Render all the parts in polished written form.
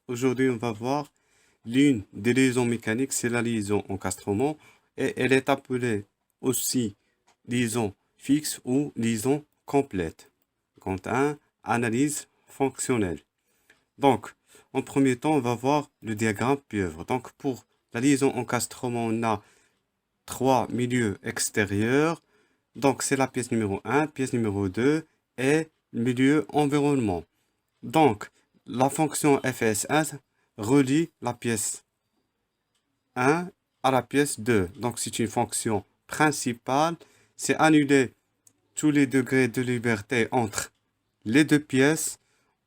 Aujourd'hui, on va voir l'une des liaisons mécaniques, c'est la liaison encastrement, et elle est appelée aussi liaison fixe ou liaison complète. Quant à analyse fonctionnelle. Donc, en premier temps, on va voir le diagramme pieuvre. Donc, pour la liaison encastrement, on a trois milieux extérieurs. Donc, c'est la pièce numéro 1, pièce numéro 2 et le milieu environnement. Donc, la fonction fs1 relie la pièce 1 à la pièce 2. Donc, c'est une fonction principale. C'est annuler tous les degrés de liberté entre les deux pièces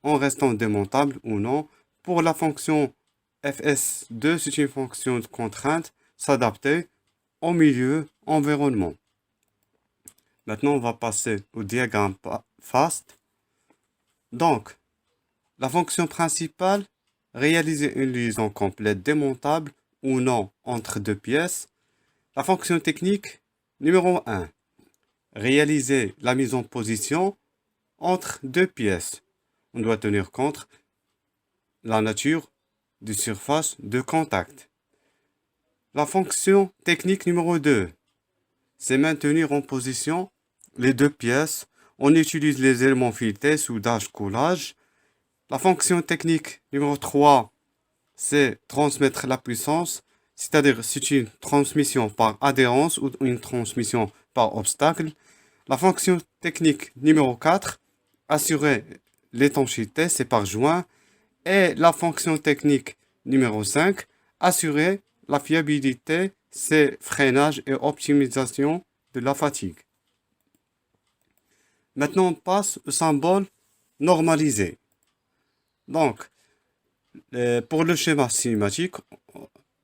en restant démontable ou non. Pour la fonction fs2, c'est une fonction de contrainte s'adapter au milieu environnement. Maintenant, on va passer au diagramme FAST. Donc, la fonction principale, réaliser une liaison complète démontable ou non entre deux pièces. La fonction technique numéro 1, réaliser la mise en position entre deux pièces. On doit tenir compte de la nature de surface de contact. La fonction technique numéro 2, c'est maintenir en position les deux pièces. On utilise les éléments filetés, soudage, collage. La fonction technique numéro 3, c'est transmettre la puissance, c'est-à-dire c'est une transmission par adhérence ou une transmission par obstacle. La fonction technique numéro 4, assurer l'étanchéité, c'est par joint. Et la fonction technique numéro 5, assurer la fiabilité, c'est freinage et optimisation de la fatigue. Maintenant, on passe au symbole normalisé. Donc, pour le schéma cinématique,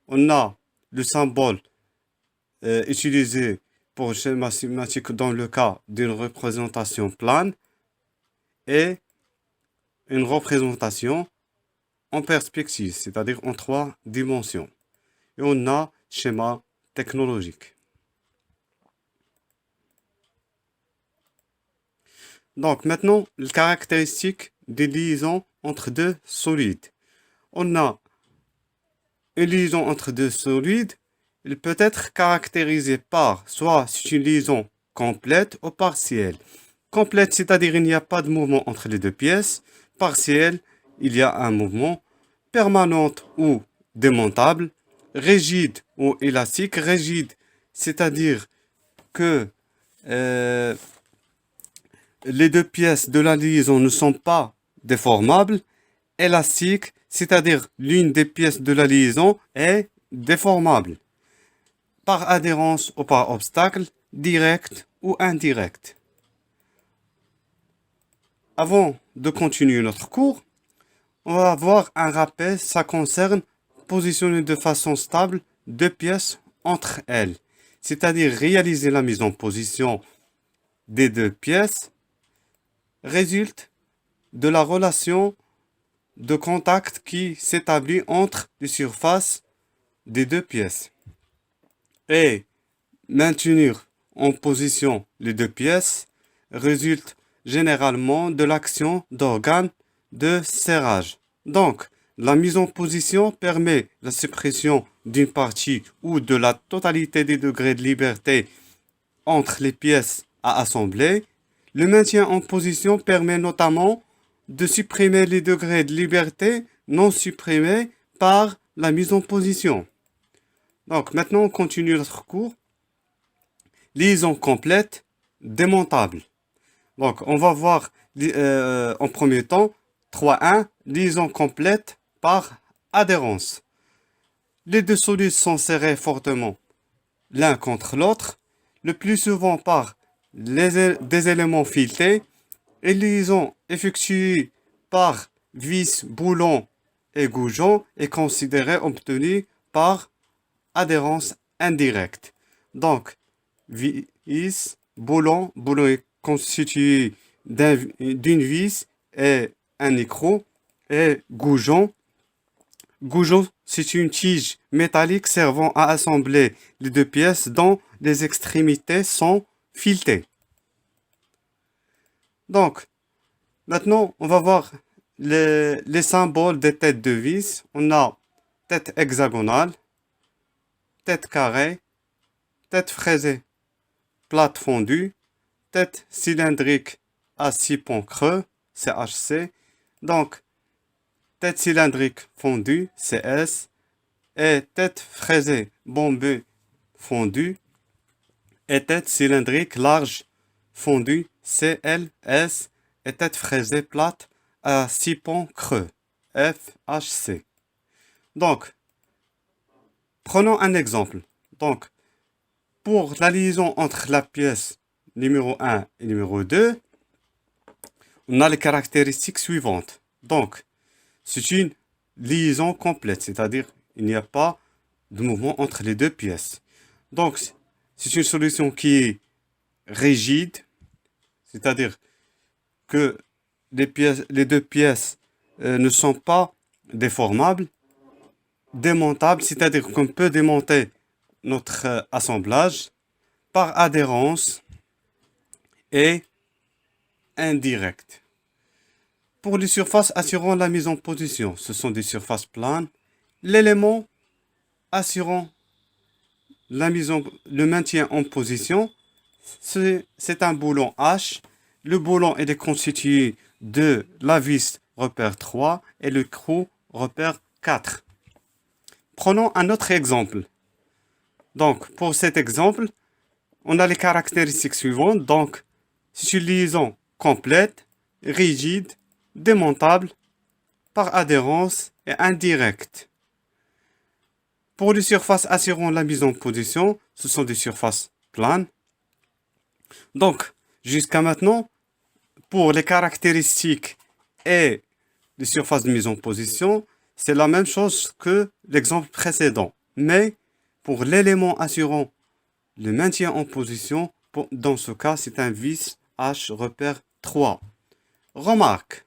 on a le symbole utilisé pour le schéma cinématique dans le cas d'une représentation plane et une représentation en perspective, c'est-à-dire en 3 dimensions. Et on a schéma technologique. Donc maintenant, les caractéristiques des liaisons entre deux solides. On a une liaison entre deux solides. Elle peut être caractérisée par soit c'est une liaison complète ou partielle. Complète, c'est-à-dire il n'y a pas de mouvement entre les deux pièces. Partielle, il y a un mouvement. Permanente ou démontable. Rigide ou élastique. Rigide, c'est-à-dire que les deux pièces de la liaison ne sont pas déformables. Élastique, c'est-à-dire l'une des pièces de la liaison est déformable. Par adhérence ou par obstacle, direct ou indirect. Avant de continuer notre cours, on va avoir un rappel, ça concerne positionner de façon stable deux pièces entre elles. C'est-à-dire réaliser la mise en position des deux pièces résulte de la relation de contact qui s'établit entre les surfaces des deux pièces. Et maintenir en position les deux pièces résulte généralement de l'action d'organes de serrage. Donc, la mise en position permet la suppression d'une partie ou de la totalité des degrés de liberté entre les pièces à assembler. Le maintien en position permet notamment de supprimer les degrés de liberté non supprimés par la mise en position. Donc maintenant on continue notre cours. Liaison complète, démontable. Donc on va voir en premier temps 3.1, liaison complète par adhérence. Les deux solides sont serrés fortement l'un contre l'autre, le plus souvent par des éléments filetés, et liaison effectuée par vis, boulon et goujon est considérée obtenue par adhérence indirecte. Donc, vis, boulon est constitué d'une vis et un écrou, et goujon, c'est une tige métallique servant à assembler les deux pièces dont les extrémités sont filetées. Donc, maintenant, on va voir les symboles des têtes de vis. On a tête hexagonale, tête carrée, tête fraisée, plate fondue, tête cylindrique à 6 ponts creux, CHC. Donc, tête cylindrique fondue, CS, et tête fraisée bombée fondue, et tête cylindrique large fondue, CLS, et tête fraisée plate à 6 ponts creux, FHC. Donc, prenons un exemple. Donc, pour la liaison entre la pièce numéro 1 et numéro 2, on a les caractéristiques suivantes. Donc, c'est une liaison complète, c'est-à-dire il n'y a pas de mouvement entre les deux pièces. Donc, c'est une solution qui est rigide, c'est-à-dire que les deux pièces ne sont pas déformables, démontables, c'est-à-dire qu'on peut démonter notre assemblage par adhérence et indirecte. Pour les surfaces assurant la mise en position, ce sont des surfaces planes. L'élément assurant le maintien en position, c'est un boulon H. Le boulon est constitué de la vis repère 3 et le écrou repère 4. Prenons un autre exemple. Donc, pour cet exemple, on a les caractéristiques suivantes. Donc, c'est une liaison complète, rigide, démontable, par adhérence et indirecte. Pour les surfaces assurant la mise en position, ce sont des surfaces planes. Donc, jusqu'à maintenant, pour les caractéristiques et les surfaces de mise en position, c'est la même chose que l'exemple précédent. Mais pour l'élément assurant le maintien en position, dans ce cas, c'est un vis H repère 3. Remarque,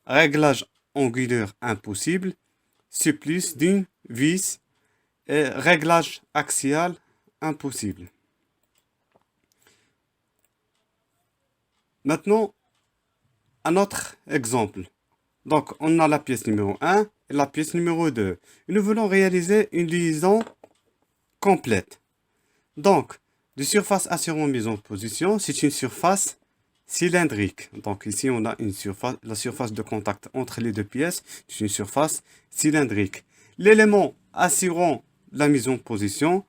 réglage angulaire impossible, supplice d'une vis et réglage axial impossible. Maintenant, un autre exemple. Donc, on a la pièce numéro 1 et la pièce numéro 2. Et nous voulons réaliser une liaison complète. Donc, de surface assurant mise en position, c'est une surface cylindrique. Donc ici, on a la surface de contact entre les deux pièces, c'est une surface cylindrique. L'élément assurant la mise en position,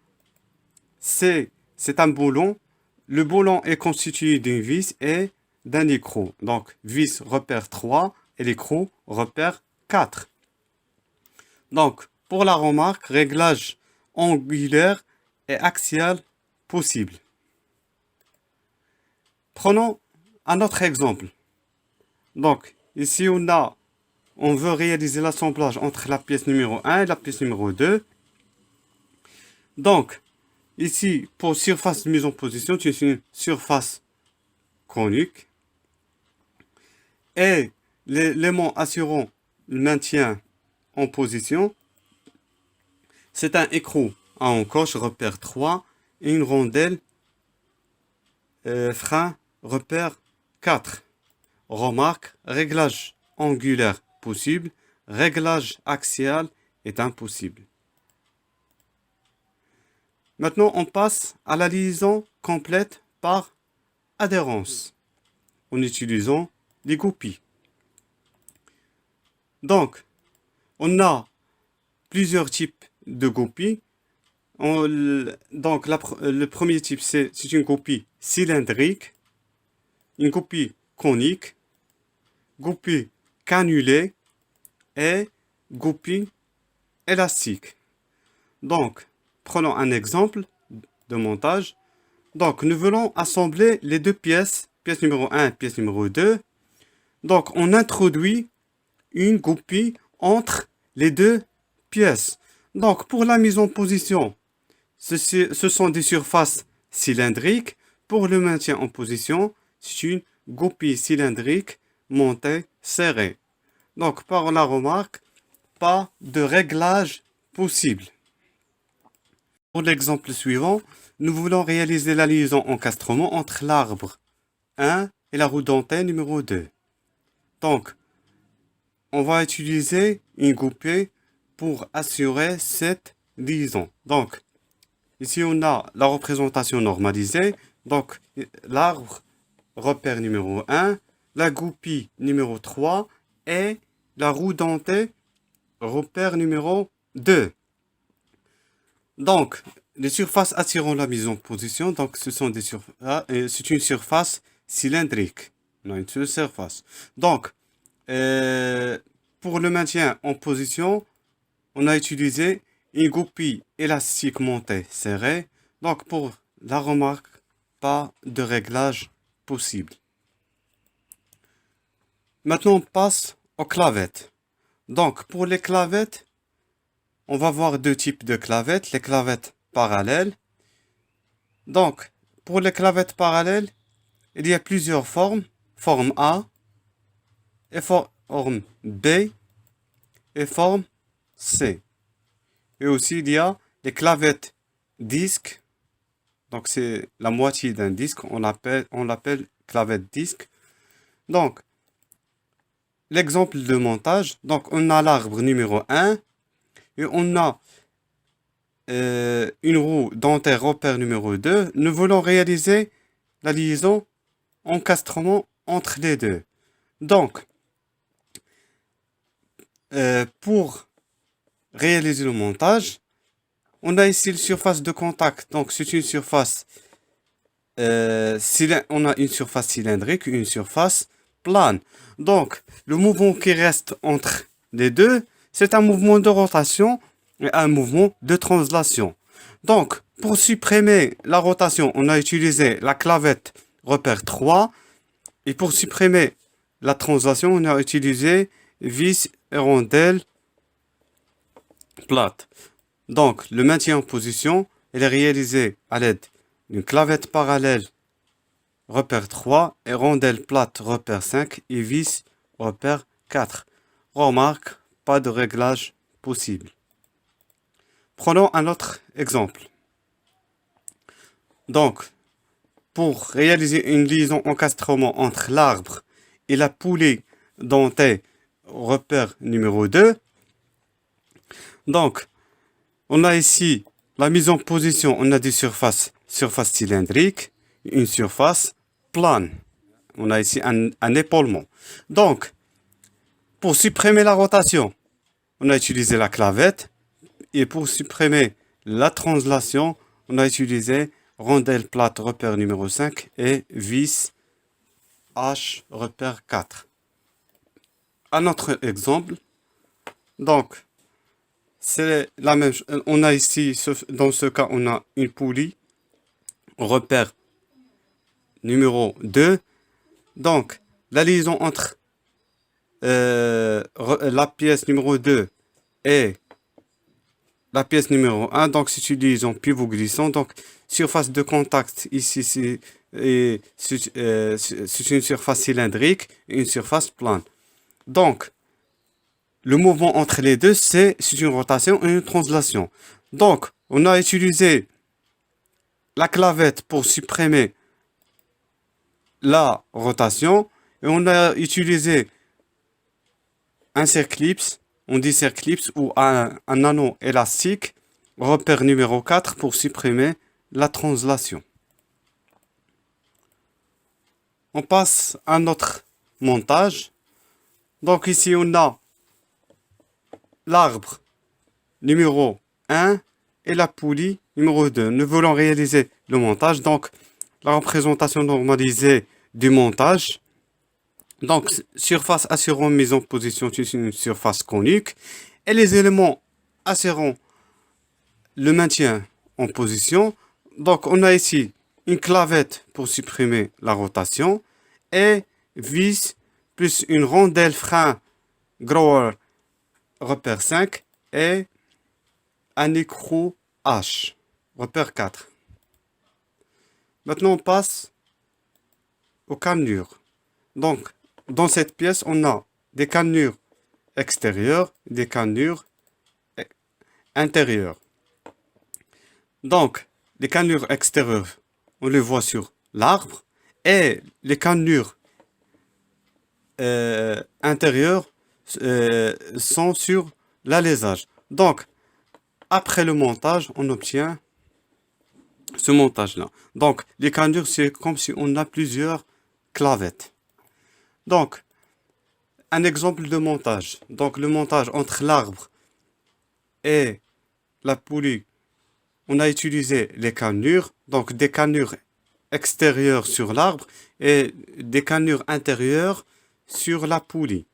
c'est un boulon. Le boulon est constitué d'une vis et d'un écrou. Donc, vis repère 3 et l'écrou repère 4. Donc, pour la remarque, réglage angulaire et axial possible. Prenons un autre exemple. Donc, ici, on veut réaliser l'assemblage entre la pièce numéro 1 et la pièce numéro 2. Donc, ici, pour surface de mise en position, c'est une surface conique. Et l'élément assurant le maintien en position, c'est un écrou à encoche repère 3 et une rondelle frein repère 4. Remarque, réglage angulaire possible, réglage axial est impossible. Maintenant, on passe à la liaison complète par adhérence en utilisant les goupilles. Donc, on a plusieurs types de goupilles. Donc, le premier type, c'est une goupille cylindrique, une goupille conique, goupille cannulée et goupille élastique. Donc, prenons un exemple de montage. Donc, nous voulons assembler les deux pièces, pièce numéro 1 et pièce numéro 2. Donc, on introduit une goupille entre les deux pièces. Donc, pour la mise en position, ce sont des surfaces cylindriques. Pour le maintien en position, c'est une goupille cylindrique montée serrée. Donc, par la remarque, pas de réglage possible. Pour l'exemple suivant, nous voulons réaliser la liaison encastrement entre l'arbre 1 et la roue dentelle numéro 2. Donc, on va utiliser une goupille pour assurer cette liaison. Donc, ici, on a la représentation normalisée. Donc, l'arbre, repère numéro 1, la goupille numéro 3 et la roue dentée, repère numéro 2. Donc, les surfaces attirant la mise en position, donc ce sont des surfaces, c'est une surface cylindrique. On a une seule surface. Donc, pour le maintien en position, on a utilisé une goupille élastique montée serrée. Donc, pour la remarque, pas de réglage possible. Maintenant, on passe aux clavettes. Donc, pour les clavettes, on va voir deux types de clavettes. Les clavettes parallèles. Donc, pour les clavettes parallèles, il y a plusieurs formes. Forme A, et forme B, et forme C. Et aussi, il y a les clavettes disque. Donc, c'est la moitié d'un disque. On l'appelle clavette disque. Donc, l'exemple de montage. Donc, on a l'arbre numéro 1 et on a une roue dentaire repère numéro 2. Nous voulons réaliser la liaison encastrement entre les deux. Donc, pour réaliser le montage, on a ici la surface de contact. Donc, c'est une surface, on a une surface cylindrique, une surface plane. Donc, le mouvement qui reste entre les deux, c'est un mouvement de rotation et un mouvement de translation. Donc, pour supprimer la rotation, on a utilisé la clavette repère 3. Et pour supprimer la translation, on a utilisé vis et rondelle plate. Donc, le maintien en position, il est réalisé à l'aide d'une clavette parallèle repère 3 et rondelle plate repère 5 et vis repère 4. Remarque, pas de réglage possible. Prenons un autre exemple. Donc, pour réaliser une liaison encastrement entre l'arbre et la poulie dentée repère numéro 2, donc, on a ici la mise en position, on a des surfaces cylindriques, une surface plane. On a ici un épaulement. Donc, pour supprimer la rotation, on a utilisé la clavette. Et pour supprimer la translation, on a utilisé rondelle plate repère numéro 5 et vis H repère 4. Un autre exemple. Donc, c'est la même chose. On a ici, dans ce cas, on a une poulie repère numéro 2. Donc, la liaison entre la pièce numéro 2 et la pièce numéro 1, donc c'est une liaison pivot glissant. Donc, surface de contact ici, c'est une surface cylindrique et une surface plane. Donc, le mouvement entre les deux, c'est une rotation et une translation. Donc, on a utilisé la clavette pour supprimer la rotation et on a utilisé un circlips. On dit circlips ou un anneau élastique, repère numéro 4 pour supprimer la translation. On passe à notre montage. Donc ici on a l'arbre numéro 1 et la poulie numéro 2. Nous voulons réaliser le montage. Donc la représentation normalisée du montage. Donc, surface assurant mise en position, c'est une surface conique. Et les éléments assurant le maintien en position. Donc, on a ici une clavette pour supprimer la rotation. Et vis plus une rondelle frein grower repère 5 et un écrou H repère 4. Maintenant, on passe aux cannelures. Donc, dans cette pièce, on a des cannelures extérieures, des cannelures intérieures. Donc, les cannelures extérieures, on les voit sur l'arbre. Et les cannelures intérieures sont sur l'alésage. Donc, après le montage, on obtient ce montage-là. Donc, les cannelures, c'est comme si on a plusieurs clavettes. Donc, un exemple de montage. Donc, le montage entre l'arbre et la poulie, on a utilisé les cannelures. Donc, des cannelures extérieures sur l'arbre et des cannelures intérieures sur la poulie.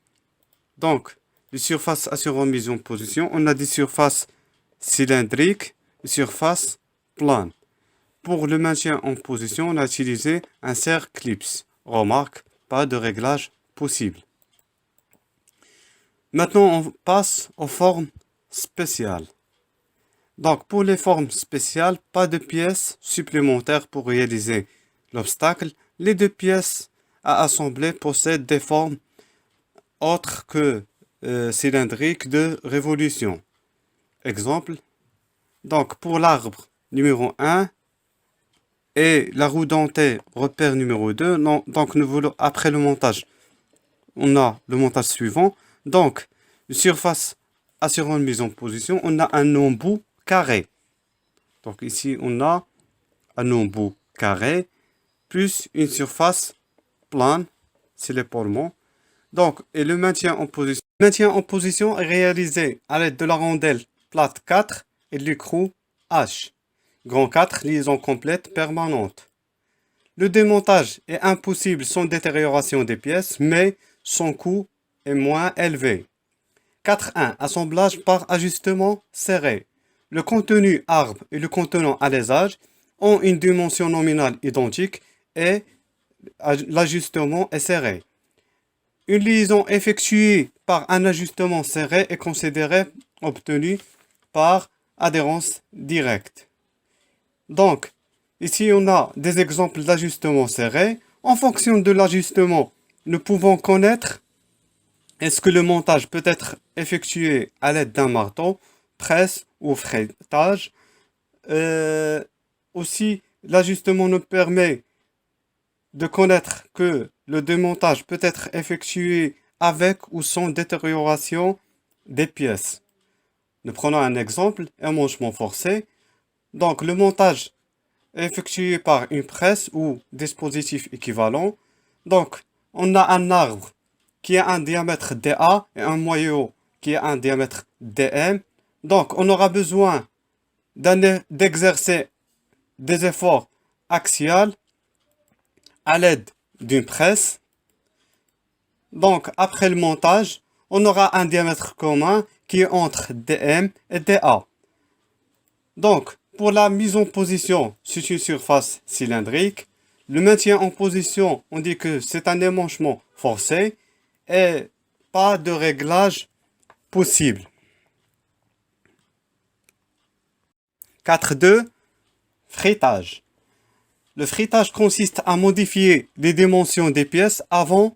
Donc, les surfaces assurant mise en position, on a des surfaces cylindriques, des surfaces planes. Pour le maintien en position, on a utilisé un serre clips. Remarque, pas de réglage possible. Maintenant, on passe aux formes spéciales. Donc, pour les formes spéciales, pas de pièces supplémentaires pour réaliser l'obstacle. Les deux pièces à assembler possèdent des formes autres que cylindriques de révolution. Exemple. Donc, pour l'arbre numéro 1 et la roue dentée repère numéro 2, donc nous voulons, après le montage, on a le montage suivant. Donc, une surface assurant une mise en position, on a un embout carré. Donc ici, on a un embout carré plus une surface plane, c'est l'épalement. Donc, et le maintien en position. Le maintien en position est réalisé à l'aide de la rondelle plate 4 et de l'écrou H. Grand 4, liaison complète permanente. Le démontage est impossible sans détérioration des pièces, mais son coût est moins élevé. 4.1. Assemblage par ajustement serré. Le contenu arbre et le contenant alésage ont une dimension nominale identique et l'ajustement est serré. Une liaison effectuée par un ajustement serré est considérée obtenue par adhérence directe. Donc, ici on a des exemples d'ajustement serré. En fonction de l'ajustement, nous pouvons connaître est-ce que le montage peut être effectué à l'aide d'un marteau, presse ou frettage. Aussi, l'ajustement nous permet de connaître que le démontage peut être effectué avec ou sans détérioration des pièces. Nous prenons un exemple, un manchement forcé. Donc, le montage est effectué par une presse ou dispositif équivalent. Donc, on a un arbre qui a un diamètre DA et un moyeu qui a un diamètre DM. Donc, on aura besoin d'exercer des efforts axiaux à l'aide d'une presse. Donc, après le montage, on aura un diamètre commun qui est entre DM et DA. Donc, pour la mise en position sur une surface cylindrique, le maintien en position, on dit que c'est un émanchement forcé et pas de réglage possible. 4.2. Freitage. Le freitage consiste à modifier les dimensions des pièces avant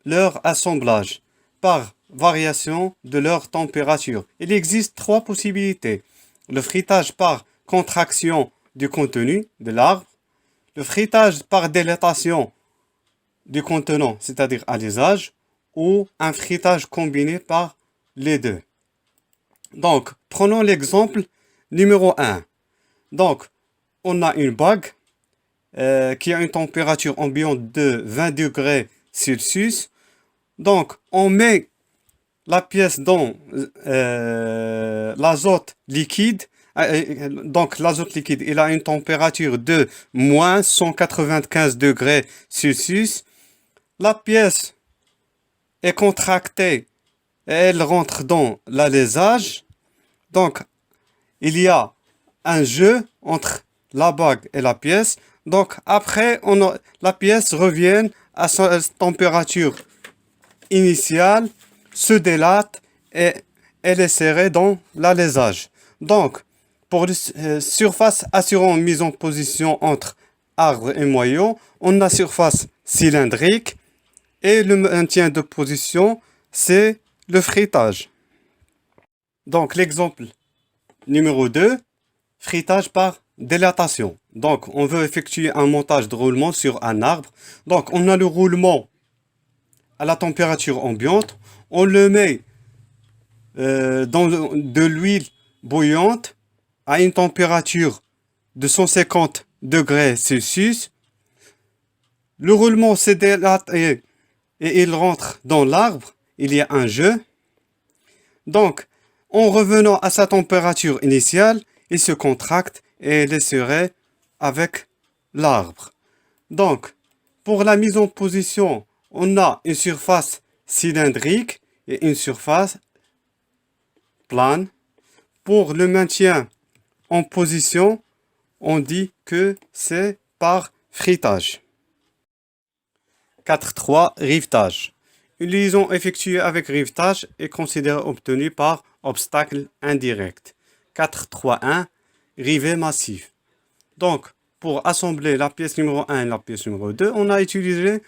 leur assemblage par variation de leur température. Il existe trois possibilités. Le freitage par contraction du contenu de l'arbre, le freitage par dilatation du contenant, c'est-à-dire alésage, ou un freitage combiné par les deux. Donc, prenons l'exemple numéro 1. Donc, on a une bague qui a une température ambiante de 20 degrés Celsius. Donc, on met la pièce dans l'azote liquide. Donc, l'azote liquide, il a une température de moins 195 degrés Celsius. La pièce est contractée et elle rentre dans l'alésage. Donc, il y a un jeu entre la bague et la pièce. Donc, après, la pièce revient à sa température initiale, se délate et elle est serrée dans l'alésage. Donc, pour les surfaces assurant une mise en position entre arbre et moyeu, on a surface cylindrique et le maintien de position, c'est le freitage. Donc, l'exemple numéro 2, freitage par dilatation. Donc, on veut effectuer un montage de roulement sur un arbre. Donc, on a le roulement à la température ambiante. On le met dans de l'huile bouillante à une température de 150 degrés Celsius. Le roulement s'est dilaté et il rentre dans l'arbre. Il y a un jeu. Donc, en revenant à sa température initiale, il se contracte et il est serré avec l'arbre. Donc, pour la mise en position, on a une surface cylindrique et une surface plane. Pour le maintien en position, on dit que c'est par fritage. 4.3 Rivetage. Une liaison effectuée avec rivetage est considérée obtenue par obstacle indirect. 4.3.1 Rivet massif. Donc, pour assembler la pièce numéro 1 et la pièce numéro 2, on a utilisé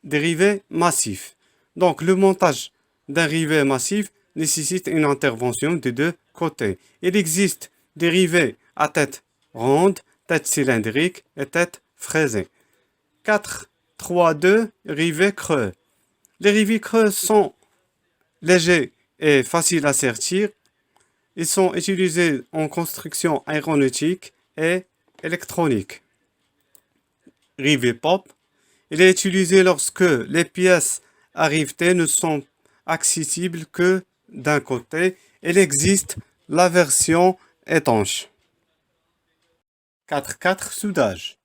des rivets massifs. Donc, le montage d'un rivet massif nécessite une intervention des deux côtés. Il existe des rivets à tête ronde, tête cylindrique et tête fraisée. 4.3.2 Rivets creux. Les rivets creux sont légers et faciles à sertir. Ils sont utilisés en construction aéronautique et électronique. Rivet pop. Il est utilisé lorsque les pièces à riveter ne sont accessibles que d'un côté. Il existe la version étanche. 4.4 Soudage.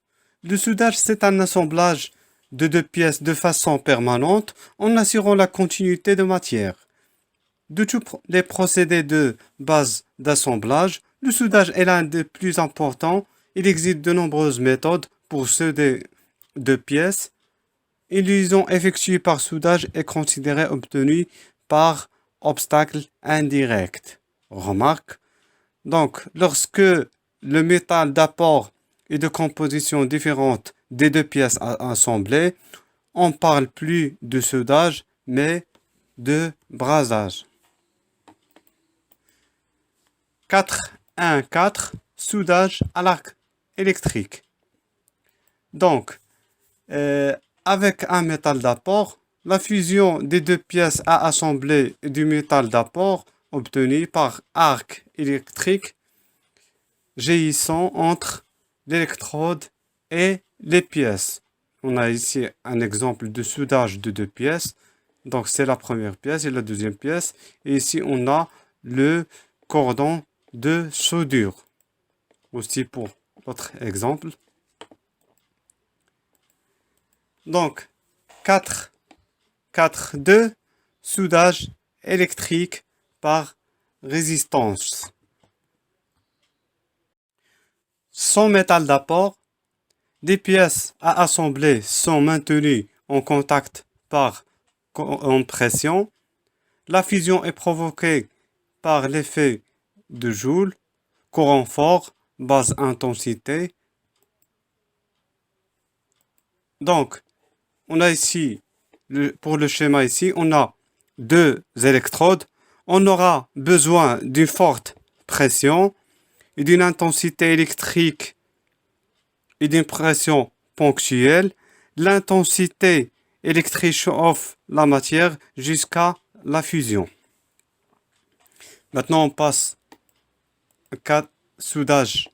Le soudage, c'est un assemblage de deux pièces de façon permanente en assurant la continuité de matière. De tous les procédés de base d'assemblage, le soudage est l'un des plus importants. Il existe de nombreuses méthodes pour souder deux pièces. Une liaison effectuée par soudage est considérée obtenue par obstacle indirect. Remarque. Donc, lorsque le métal d'apport est de composition différente des deux pièces assemblées, on ne parle plus de soudage, mais de brasage. 4.1.4 Soudage à l'arc électrique. Donc, avec un métal d'apport, la fusion des deux pièces à assembler du métal d'apport obtenu par arc électrique jaillissant entre l'électrode et les pièces. On a ici un exemple de soudage de deux pièces. Donc, c'est la première pièce et la deuxième pièce. Et ici, on a le cordon de soudure. Aussi pour l'autre exemple. Donc, 4.2 Soudage électrique par résistance. Sans métal d'apport, des pièces à assembler sont maintenues en contact par compression. La fusion est provoquée par l'effet de Joule, courant fort, basse intensité. Donc, on a ici, pour le schéma ici, on a deux électrodes. On aura besoin d'une forte pression et d'une intensité électrique et d'une pression ponctuelle. L'intensité électrique chauffe la matière jusqu'à la fusion. Maintenant, on passe au cas soudage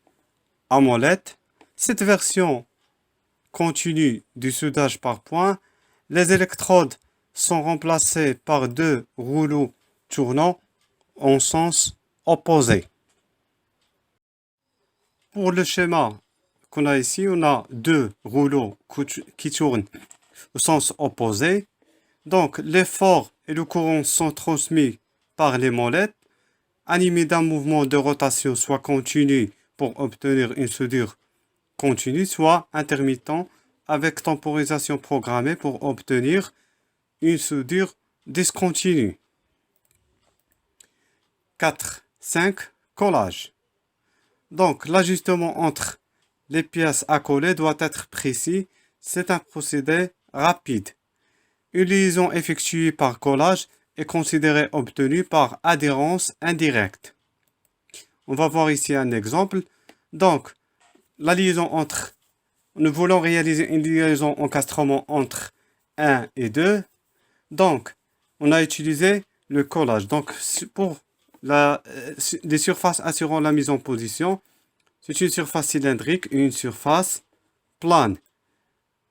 à molette. Cette version continue du soudage par points. Les électrodes sont remplacées par deux rouleaux tournant en sens opposé. Pour le schéma qu'on a ici, on a deux rouleaux qui tournent au sens opposé. Donc, l'effort et le courant sont transmis par les molettes, animés d'un mouvement de rotation soit continu pour obtenir une soudure continue, soit intermittent avec temporisation programmée pour obtenir une soudure discontinue. 4.5 Collage. Donc, l'ajustement entre les pièces à coller doit être précis. C'est un procédé rapide. Une liaison effectuée par collage est considérée obtenue par adhérence indirecte. On va voir ici un exemple. Donc, la liaison entre, nous voulons réaliser une liaison encastrement entre 1 et 2. Donc, on a utilisé le collage. Donc, pour des surfaces assurant la mise en position, c'est une surface cylindrique et une surface plane.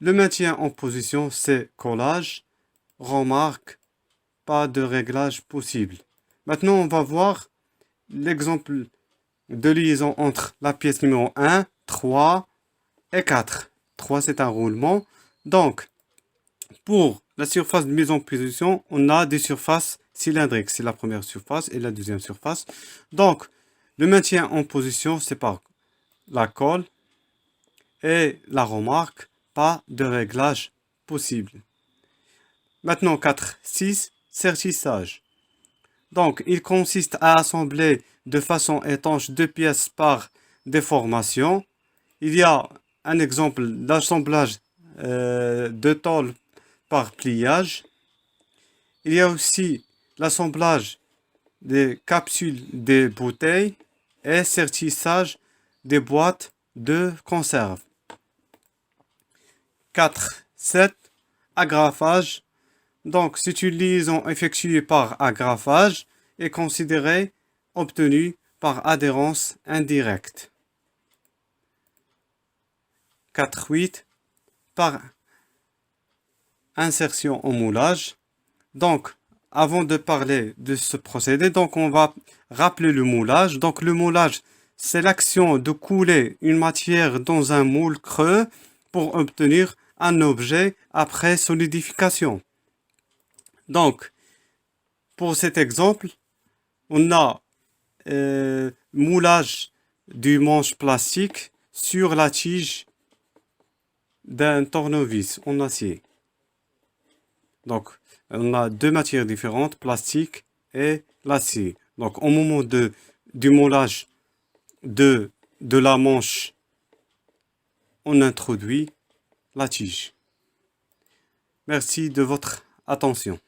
Le maintien en position, c'est collage. Remarque, pas de réglage possible. Maintenant, on va voir l'exemple de liaison entre la pièce numéro 1, 3 et 4. 3, c'est un roulement. Donc, pour la surface de mise en position, on a des surfaces cylindriques. C'est la première surface et la deuxième surface. Donc, le maintien en position, c'est par la colle et la remarque, pas de réglage possible. Maintenant, 4, 6, sertissage. Donc, il consiste à assembler de façon étanche deux pièces par déformation. Il y a un exemple d'assemblage de tôle par pliage. Il y a aussi l'assemblage des capsules des bouteilles et sertissage des boîtes de conserve. 4. 7. Agrafage. Donc, c'est une liaison effectuée par agrafage et considérée obtenue par adhérence indirecte. 4.8. Par insertion au moulage. Donc, avant de parler de ce procédé, donc on va rappeler le moulage. Donc, le moulage, c'est l'action de couler une matière dans un moule creux pour obtenir un objet après solidification. Donc, pour cet exemple, on a moulage du manche plastique sur la tige d'un tournevis en acier. Donc, on a deux matières différentes, plastique et l'acier. Donc, au moment du moulage de la manche, on introduit la tige. Merci de votre attention.